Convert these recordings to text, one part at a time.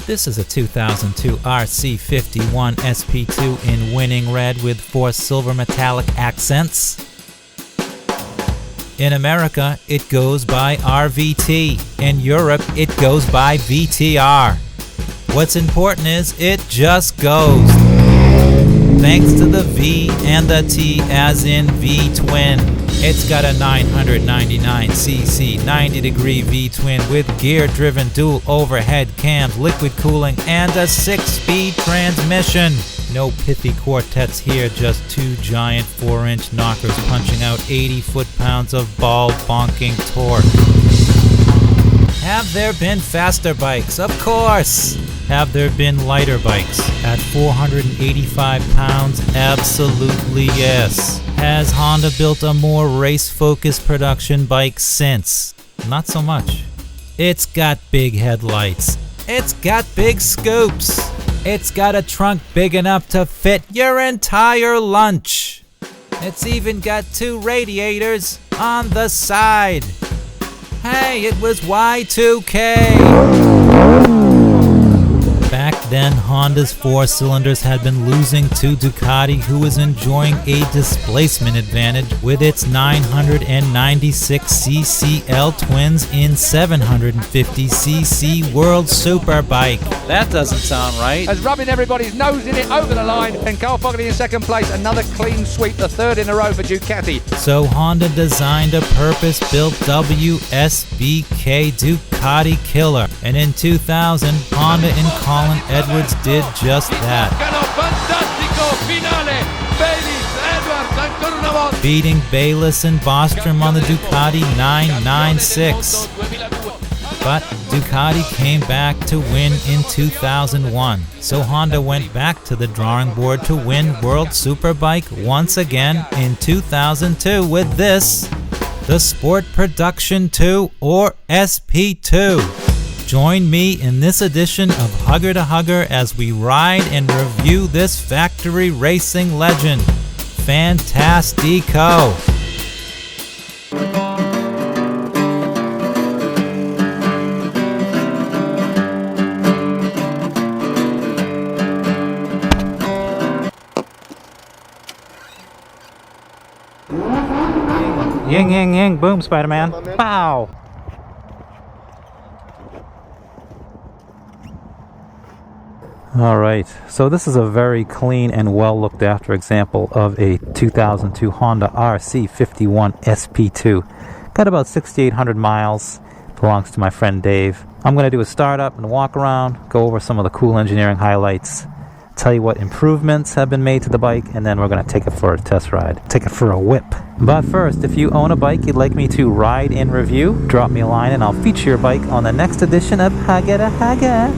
This is a 2002 RC51 SP2 in winning red with 4 silver metallic accents. In America, it goes by RVT. In Europe, it goes by VTR. What's important is it just goes. Thanks to the V and the T as in V-twin. It's got a 999cc 90-degree V-twin with gear-driven dual overhead cams, liquid cooling, and a 6-speed transmission. No pithy quartets here, just 2 giant 4-inch knockers punching out 80 foot-pounds of ball-bonking torque. Have there been faster bikes? Of course! Have there been lighter bikes? At 485 pounds, absolutely yes. Has Honda built a more race-focused production bike since? Not so much. It's got big headlights. It's got big scoops. It's got a trunk big enough to fit your entire lunch. It's even got 2 radiators on the side. Hey, it was Y2K. Back then, Honda's 4 cylinders had been losing to Ducati, who was enjoying a displacement advantage with its 996cc L-twins in 750cc World Superbike. That doesn't sound right. As rubbing everybody's nose in it over the line, and Carl Fogarty in second place, another clean sweep, the 3rd in a row for Ducati. So Honda designed a purpose-built WSBK Ducati killer, and in 2000, Honda and Colin Edwards did just that. Beating Bayliss and Bostrom on the Ducati 996. But Ducati came back to win in 2001. So Honda went back to the drawing board to win World Superbike once again in 2002 with this, the Sport Production 2 or SP2. Join me in this edition of Hugger to Hugger as we ride and review this factory racing legend. Fantastico! Ying, ying, ying, boom, Spider-Man. Pow! Alright, so this is a very clean and well looked after example of a 2002 Honda RC51 SP2. Got about 6,800 miles, belongs to my friend Dave. I'm going to do a startup and walk around, go over some of the cool engineering highlights, tell you what improvements have been made to the bike, and then we're going to take it for a test ride, take it for a whip. But first, if you own a bike you'd like me to ride and review, drop me a line and I'll feature your bike on the next edition of Hugger to Hugger.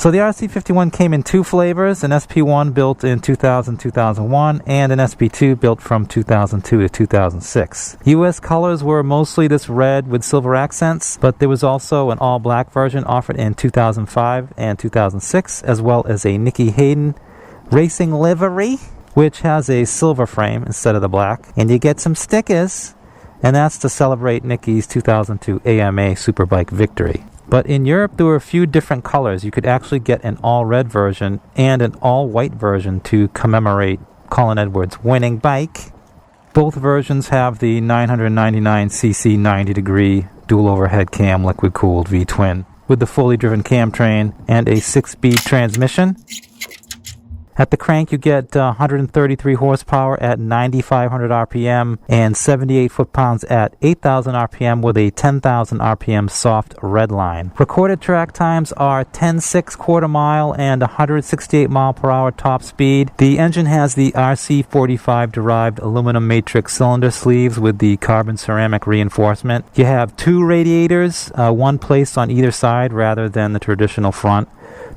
So the RC51 came in two flavors, an SP1 built in 2000-2001 and an SP2 built from 2002 to 2006. US colors were mostly this red with silver accents, but there was also an all-black version offered in 2005 and 2006, as well as a Nicky Hayden racing livery, which has a silver frame instead of the black. And you get some stickers, and that's to celebrate Nicky's 2002 AMA Superbike victory. But in Europe, there were a few different colors. You could actually get an all-red version and an all-white version to commemorate Colin Edwards' winning bike. Both versions have the 999cc 90-degree dual overhead cam liquid-cooled V-twin with the fully driven cam train and a 6-speed transmission. At the crank, you get 133 horsepower at 9,500 RPM and 78 foot-pounds at 8,000 RPM with a 10,000 RPM soft red line. Recorded track times are 10.6 quarter mile and 168 mile per hour top speed. The engine has the RC45 derived aluminum matrix cylinder sleeves with the carbon ceramic reinforcement. You have two radiators, one placed on either side rather than the traditional front,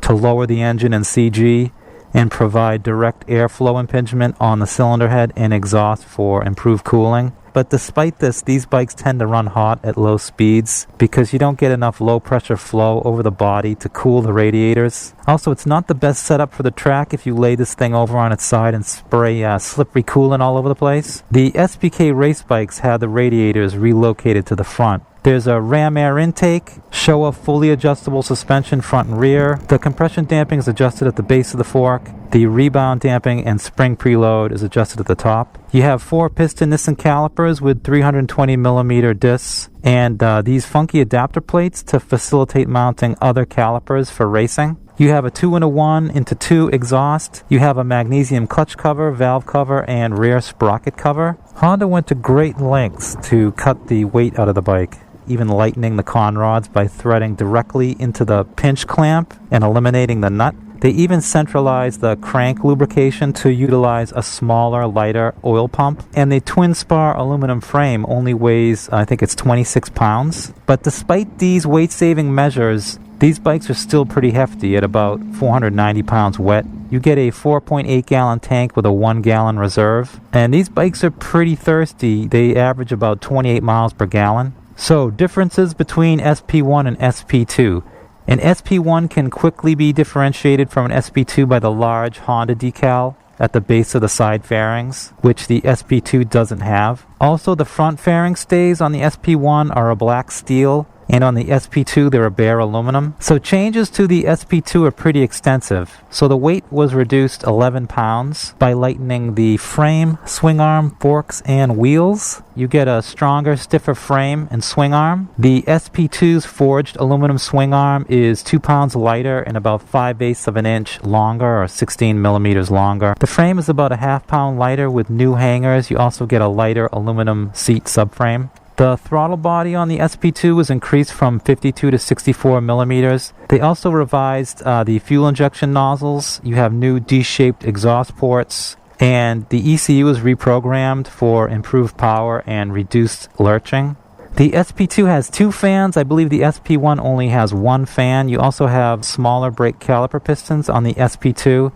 to lower the engine and CG and provide direct airflow impingement on the cylinder head and exhaust for improved cooling. But despite this, these bikes tend to run hot at low speeds because you don't get enough low pressure flow over the body to cool the radiators. Also, it's not the best setup for the track if you lay this thing over on its side and spray slippery coolant all over the place. The SPK race bikes had the radiators relocated to the front. There's a ram air intake, Showa fully adjustable suspension front and rear. The compression damping is adjusted at the base of the fork. The rebound damping and spring preload is adjusted at the top. You have 4-piston Nissin calipers with 320mm discs and these funky adapter plates to facilitate mounting other calipers for racing. You have a 2-in-1 exhaust. You have a magnesium clutch cover, valve cover, and rear sprocket cover. Honda went to great lengths to cut the weight out of the bike, even lightening the con rods by threading directly into the pinch clamp and eliminating the nut. They even centralized the crank lubrication to utilize a smaller, lighter oil pump. And the twin spar aluminum frame only weighs, I think it's 26 pounds. But despite these weight-saving measures, these bikes are still pretty hefty at about 490 pounds wet. You get a 4.8 gallon tank with a 1 gallon reserve. And these bikes are pretty thirsty. They average about 28 miles per gallon. So, differences between SP1 and SP2. An SP1 can quickly be differentiated from an SP2 by the large Honda decal at the base of the side fairings, which the SP2 doesn't have. Also, the front fairing stays on the SP1 are a black steel, and on the SP2 they're a bare aluminum. So changes to the SP2 are pretty extensive. So the weight was reduced 11 pounds by lightening the frame, swing arm, forks, and wheels. You get a stronger, stiffer frame and swing arm. The SP2's forged aluminum swing arm is 2 pounds lighter and about 5/8 of an inch longer, or 16 millimeters longer. The frame is about a half pound lighter with new hangers. You also get a lighter aluminum seat subframe. The throttle body on the SP2 was increased from 52 to 64 millimeters. They also revised the fuel injection nozzles. You have new D-shaped exhaust ports, and the ECU is reprogrammed for improved power and reduced lurching. The SP2 has 2 fans. I believe the SP1 only has 1 fan. You also have smaller brake caliper pistons on the SP2,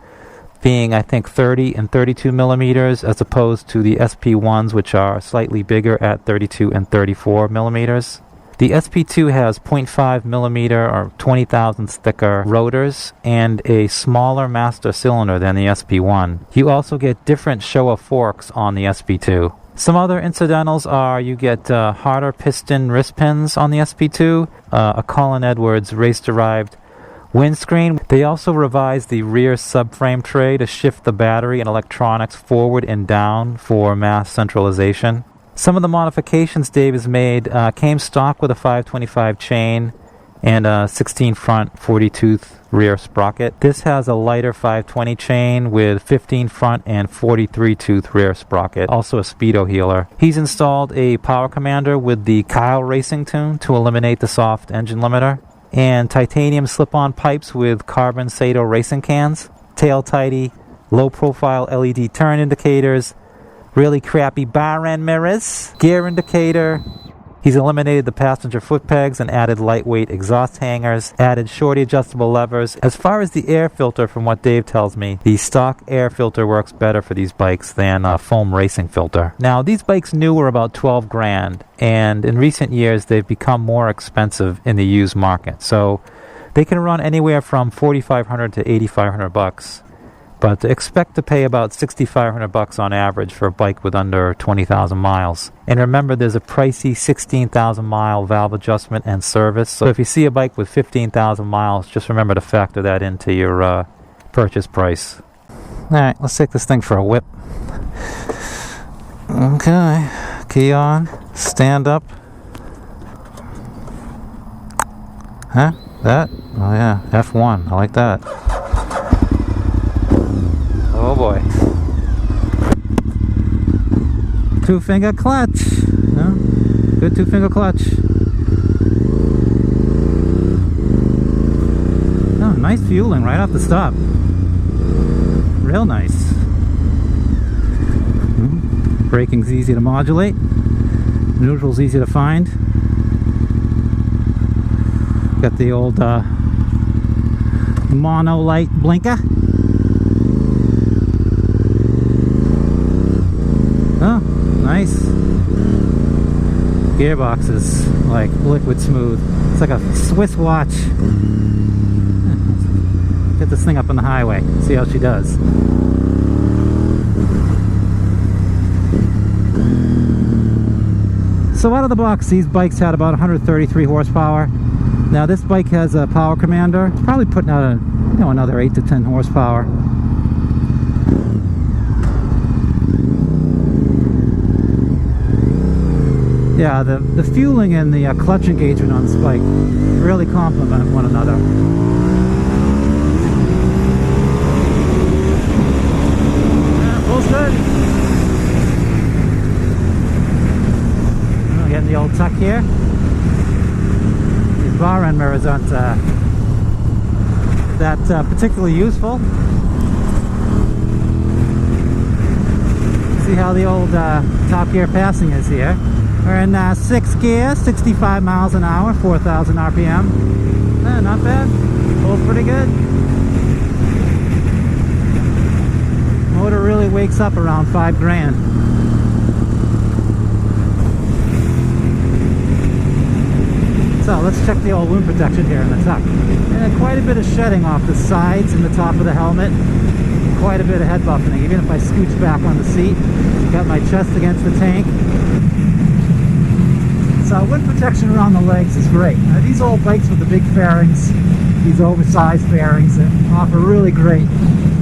being, I think, 30 and 32 millimeters, as opposed to the SP1s, which are slightly bigger at 32 and 34 millimeters. The SP2 has 0.5 millimeter or 20 thousandths thicker rotors and a smaller master cylinder than the SP1. You also get different Showa forks on the SP2. Some other incidentals are you get harder piston wrist pins on the SP2, a Colin Edwards race-derived windscreen. They also revised the rear subframe tray to shift the battery and electronics forward and down for mass centralization. Some of the modifications Dave has made came stock with a 525 chain and a 16 front 40-tooth rear sprocket. This has a lighter 520 chain with 15 front and 43-tooth rear sprocket, also a speedo healer. He's installed a power commander with the Kyle Racing tune to eliminate the soft engine limiter, and titanium slip-on pipes with carbon Sato racing cans, tail tidy, low-profile LED turn indicators, really crappy bar end mirrors, gear indicator, He's eliminated the passenger foot pegs and added lightweight exhaust hangers, added shorty adjustable levers. As far as the air filter, from what Dave tells me, the stock air filter works better for these bikes than a foam racing filter. Now, these bikes new were about 12 grand, and in recent years they've become more expensive in the used market. So they can run anywhere from $4,500 to $8,500. But expect to pay about $6,500 on average for a bike with under 20,000 miles. And remember, there's a pricey 16,000 mile valve adjustment and service. So if you see a bike with 15,000 miles, just remember to factor that into your purchase price. Alright, let's take this thing for a whip. Okay, key on, stand up. Huh? That? Oh yeah, F1, I like that. Oh boy. 2-finger clutch. No? Good 2-finger clutch. Oh, nice fueling right off the stop. Real nice. Braking's easy to modulate. Neutral's easy to find. Got the old mono light blinker. Oh, nice. Gearbox is like liquid smooth. It's like a Swiss watch. Get this thing up on the highway. See how she does. So out of the box, these bikes had about 133 horsepower. Now this bike has a power commander. It's probably putting out another 8 to 10 horsepower. Yeah, the fueling and the clutch engagement on this bike really complement one another. Yeah, feels good. Getting the old tuck here. These bar end mirrors aren't that particularly useful. See how the old top gear passing is here. We're in 6th gear, 65 miles an hour, 4,000 RPM. Not bad. Pulls pretty good. Motor really wakes up around 5 grand. So let's check the old wind protection here in the tuck. And quite a bit of shedding off the sides and the top of the helmet. Quite a bit of head buffeting. Even if I scooch back on the seat, got my chest against the tank. So wind protection around the legs is great. Now, these old bikes with the big fairings, these oversized fairings, that offer really great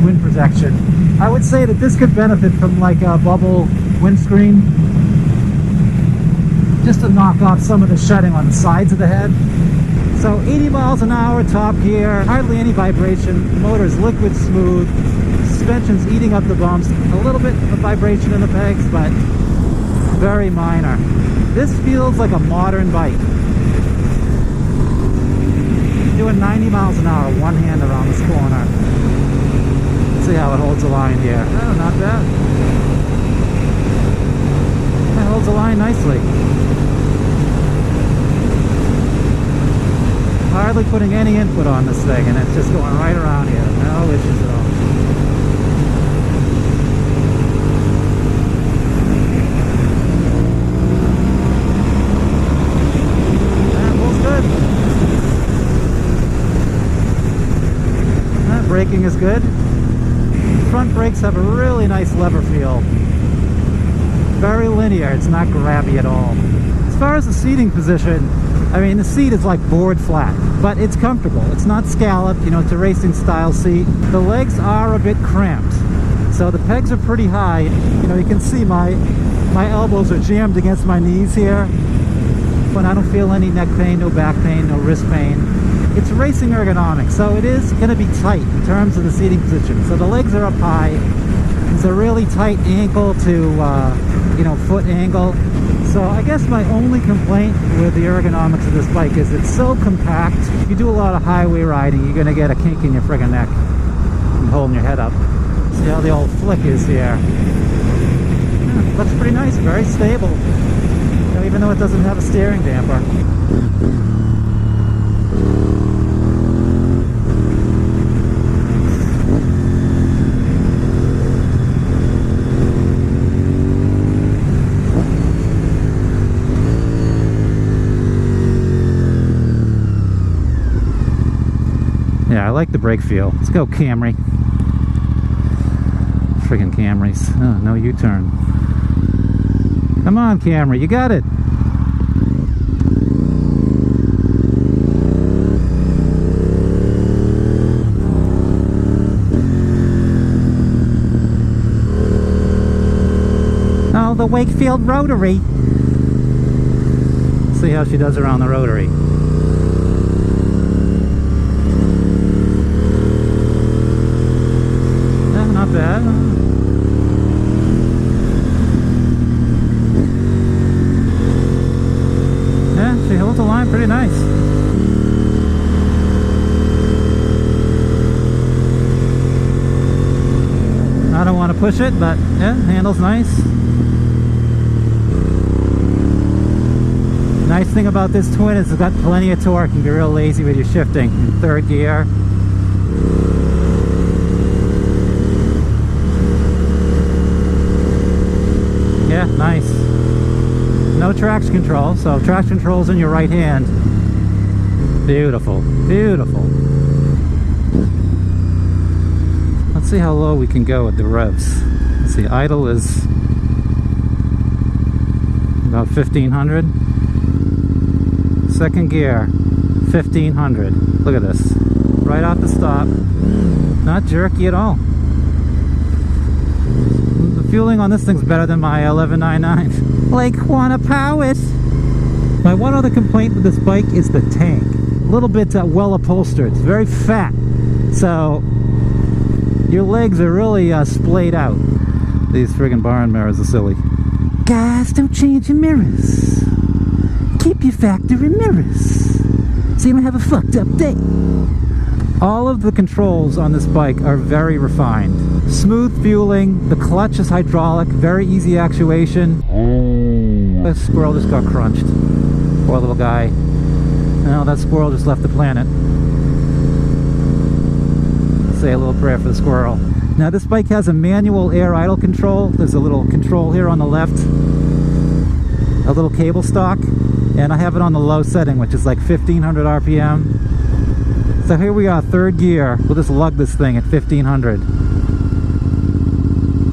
wind protection. I would say that this could benefit from like a bubble windscreen, just to knock off some of the shedding on the sides of the head. So 80 miles an hour, top gear, hardly any vibration. The motor is liquid smooth. Suspension's eating up the bumps. A little bit of vibration in the pegs, but very minor. This feels like a modern bike. Doing 90 miles an hour, one hand around this corner. Let's see how it holds the line here. Oh, not bad. It holds the line nicely. Hardly putting any input on this thing, and it's just going right around here. No issues at all. Braking is good. Front brakes have a really nice lever feel. Very linear, it's not grabby at all. As far as the seating position, I mean, the seat is like board flat, but it's comfortable. It's not scalloped, it's a racing style seat. The legs are a bit cramped, so the pegs are pretty high. You can see my elbows are jammed against my knees here, but I don't feel any neck pain, no back pain, no wrist pain. It's racing ergonomics, so it is going to be tight in terms of the seating position. So the legs are up high. It's a really tight ankle to, foot angle. So I guess my only complaint with the ergonomics of this bike is it's so compact. If you do a lot of highway riding, you're going to get a kink in your friggin' neck from holding your head up. See how the old flick is here. Yeah, looks pretty nice, very stable. even though it doesn't have a steering damper. Yeah, I like the brake feel. Let's go Camry. Friggin' Camrys. Oh, no U-turn. Come on, Camry, you got it. Oh, the Wakefield Rotary. Let's see how she does around the rotary. Not bad. Yeah, she holds the line pretty nice. I don't want to push it, but yeah, handles nice. Nice thing about this twin is it's got plenty of torque. You can be real lazy with your shifting in third gear. Yeah, nice. No traction control, so traction control's in your right hand. Beautiful, beautiful. Let's see how low we can go with the revs. Let's see, idle is about 1500. Second gear, 1500. Look at this. Right off the stop. Not jerky at all. Fueling on this thing's better than my 1199. Lake Quannapowitt. My one other complaint with this bike is the tank. A little bit well upholstered. It's very fat, so your legs are really splayed out. These friggin' barn mirrors are silly. Guys, don't change your mirrors. Keep your factory mirrors, so you don't have a fucked up day. All of the controls on this bike are very refined. Smooth fueling, the clutch is hydraulic, very easy actuation. The squirrel just got crunched. Poor little guy. No, that squirrel just left the planet. Say a little prayer for the squirrel. Now this bike has a manual air idle control. There's a little control here on the left. A little cable stock. And I have it on the low setting, which is like 1500 RPM. So here we are, third gear. We'll just lug this thing at 1500.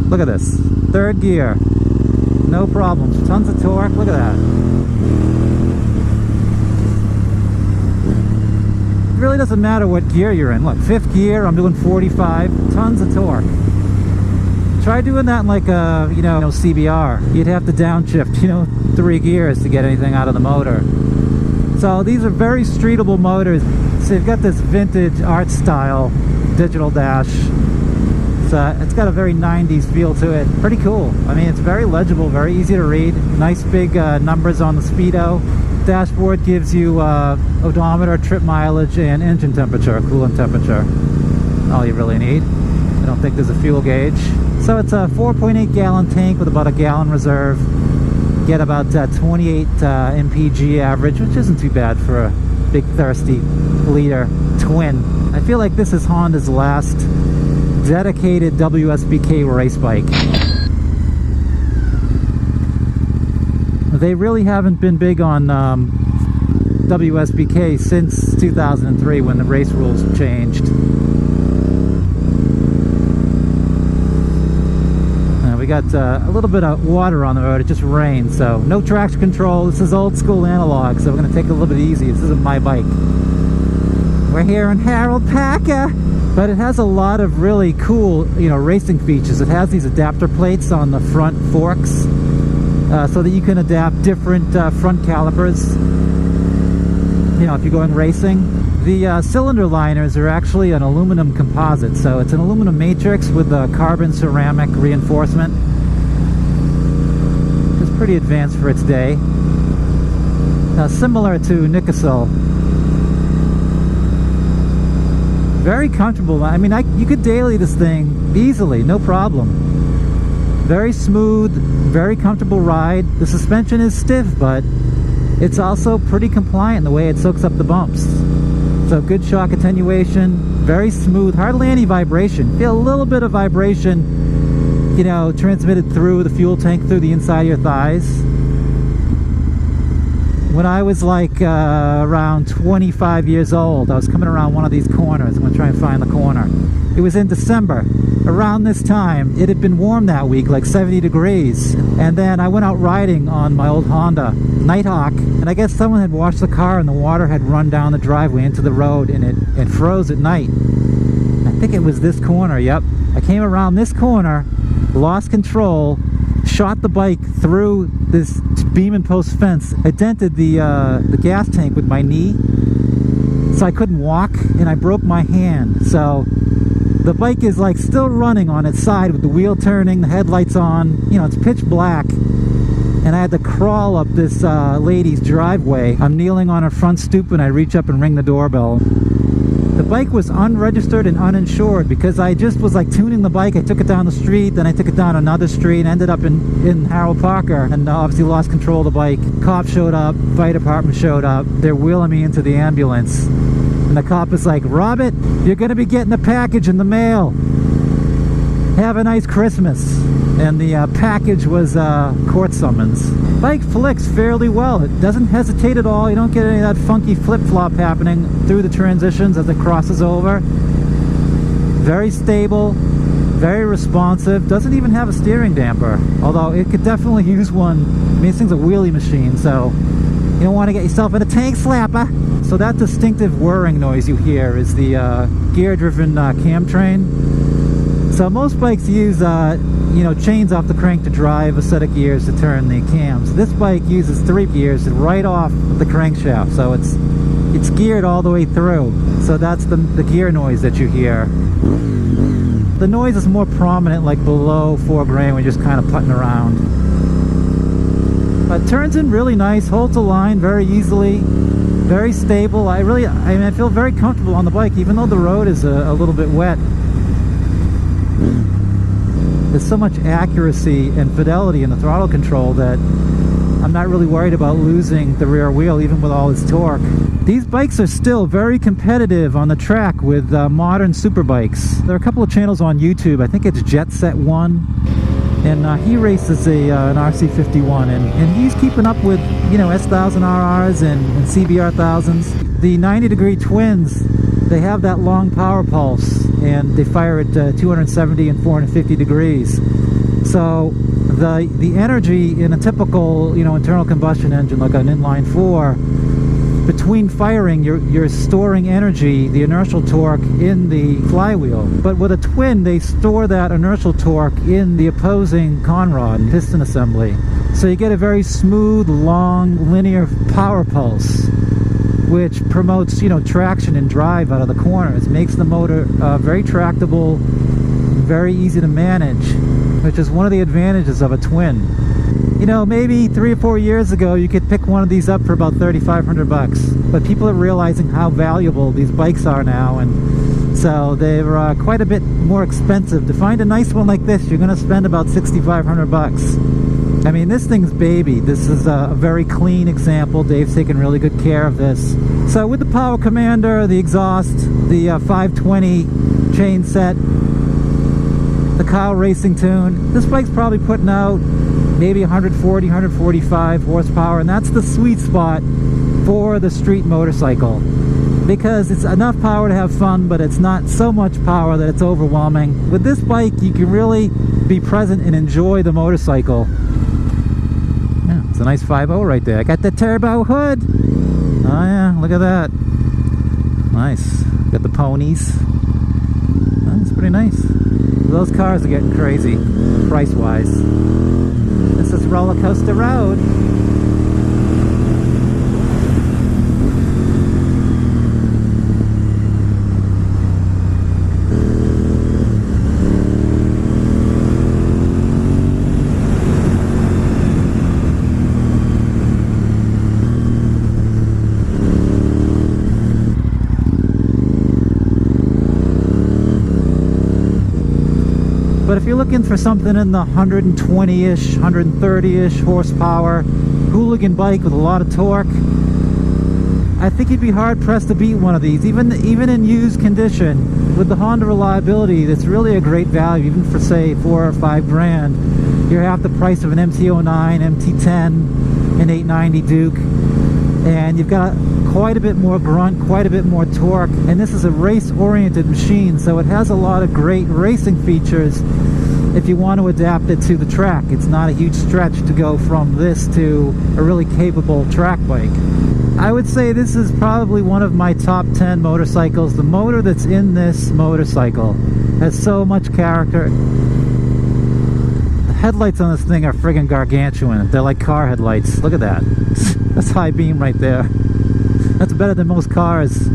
Look at this. Third gear. No problems. Tons of torque. Look at that. It really doesn't matter what gear you're in. Look, fifth gear, I'm doing 45. Tons of torque. Try doing that in like a, CBR. You'd have to downshift, 3 gears to get anything out of the motor. So these are very streetable motors. So you've got this vintage art style digital dash. It's got a very 90s feel to it. Pretty cool. I mean, it's very legible, very easy to read. Nice big numbers on the speedo. Dashboard gives you odometer, trip mileage, and engine temperature, coolant temperature. All you really need. I don't think there's a fuel gauge. So it's a 4.8 gallon tank with about a gallon reserve. Get about 28 mpg average, which isn't too bad for a big thirsty liter twin. I feel like this is Honda's last dedicated WSBK race bike. They really haven't been big on WSBK since 2003 when the race rules changed. We got a little bit of water on the road. It just rained, so no traction control. This is old school analog, so we're going to take it a little bit easy. This isn't my bike. We're here in Harold Packer, but it has a lot of really cool, racing features. It has these adapter plates on the front forks, so that you can adapt different front calipers. If you're going racing. The cylinder liners are actually an aluminum composite, so it's an aluminum matrix with a carbon ceramic reinforcement. It's pretty advanced for its day. Similar to Nikasil. Very comfortable. I mean, you could daily this thing easily, no problem. Very smooth, very comfortable ride. The suspension is stiff, but it's also pretty compliant in the way it soaks up the bumps. So good shock attenuation, very smooth, hardly any vibration. Feel a little bit of vibration, you know, transmitted through the fuel tank, through the inside of your thighs. When I was like around 25 years old, I was coming around one of these corners. I'm going to try and find the corner. It was in December. Around this time, it had been warm that week, like 70 degrees. And then I went out riding on my old Honda Nighthawk, and I guess someone had washed the car and the water had run down the driveway into the road, and it froze at night. I think it was this corner, yep. I came around this corner, lost control, shot the bike through this beam and post fence. I dented the gas tank with my knee, so I couldn't walk, and I broke my hand. So the bike is like still running on its side with the wheel turning, the headlights on. You know, it's pitch black, and I had to crawl up this lady's driveway. I'm kneeling on her front stoop, and I reach up and ring the doorbell. The bike was unregistered and uninsured because I just was like tuning the bike. I took it down the street, then I took it down another street, and ended up in Harold Parker, and obviously lost control of the bike. Cop showed up, fire department showed up. They're wheeling me into the ambulance, and the cop is like, "Robert, you're gonna be getting a package in the mail. Have a nice Christmas." And the package was court summons. Bike flicks fairly well. It doesn't hesitate at all. You don't get any of that funky flip-flop happening through the transitions as it crosses over. Very stable, very responsive. Doesn't even have a steering damper, although it could definitely use one. I mean, this thing's a wheelie machine, so you don't want to get yourself in a tank slapper. So that distinctive whirring noise you hear is the gear-driven cam train. So most bikes use you know, chains off the crank to drive, a set of gears to turn the cams. This bike uses 3 gears right off the crankshaft, so it's geared all the way through. So that's the gear noise that you hear. The noise is more prominent like below 4 grand when you're just kind of putting around. Turns in really nice, holds a line very easily, very stable. I mean, I feel very comfortable on the bike, even though the road is a little bit wet. There's so much accuracy and fidelity in the throttle control that I'm not really worried about losing the rear wheel, even with all its torque. These bikes are still very competitive on the track with modern super bikes. There are a couple of channels on YouTube. I think it's Jet Set 1, and he races an RC51, and he's keeping up with, you know, S1000RRs and CBR 1000s. The 90 Degree Twins, they have that long power pulse, and they fire at 270 and 450 degrees. So the energy in a typical, you know, internal combustion engine like an inline 4, between firing you're storing energy, the inertial torque, in the flywheel. But with a twin, they store that inertial torque in the opposing conrod, piston assembly. So you get a very smooth, long, linear power pulse, which promotes, you know, traction and drive out of the corners. Makes the motor very tractable, very easy to manage, which is one of the advantages of a twin. You know, maybe 3 or 4 years ago you could pick one of these up for about $3,500, but people are realizing how valuable these bikes are now, and so they're quite a bit more expensive. To find a nice one like this, you're going to spend about $6,500. I mean, this thing's baby. This is a very clean example. Dave's taken really good care of this. So with the power commander, the exhaust, the 520 chain set, the Kyle Racing tune, this bike's probably putting out maybe 140, 145 horsepower, and that's the sweet spot for the street motorcycle, because it's enough power to have fun, but it's not so much power that it's overwhelming. With this bike, you can really be present and enjoy the motorcycle. Yeah, it's a nice 5.0 right there. I got the turbo hood. Oh yeah, look at that. Nice. Got the ponies. That's pretty nice. Those cars are getting crazy, price-wise. This is Roller Coaster Road. But if you're looking for something in the 120-ish, 130-ish horsepower, hooligan bike with a lot of torque, I think you'd be hard-pressed to beat one of these. Even in used condition, with the Honda reliability, that's really a great value, even for, say, 4 or 5 grand. You're half the price of an MT-09, MT-10, an 890 Duke, and you've got quite a bit more grunt, quite a bit more torque, and this is a race-oriented machine, so it has a lot of great racing features if you want to adapt it to the track. It's not a huge stretch to go from this to a really capable track bike. I would say this is probably one of my top 10 motorcycles. The motor that's in this motorcycle has so much character. The headlights on this thing are friggin' gargantuan. They're like car headlights. Look at that. That's high beam right there. That's better than most cars.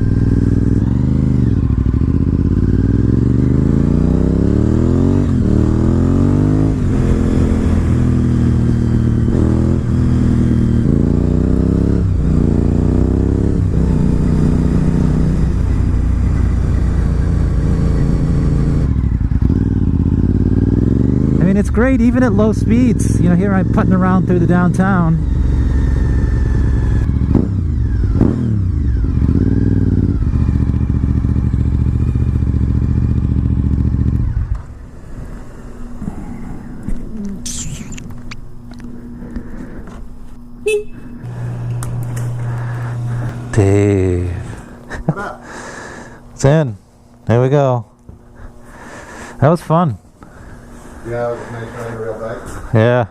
It's great even at low speeds. You know, here I'm putting around through the downtown. Dave. It's in. There we go. That was fun. Yeah, it was nice riding a real bike. Yeah.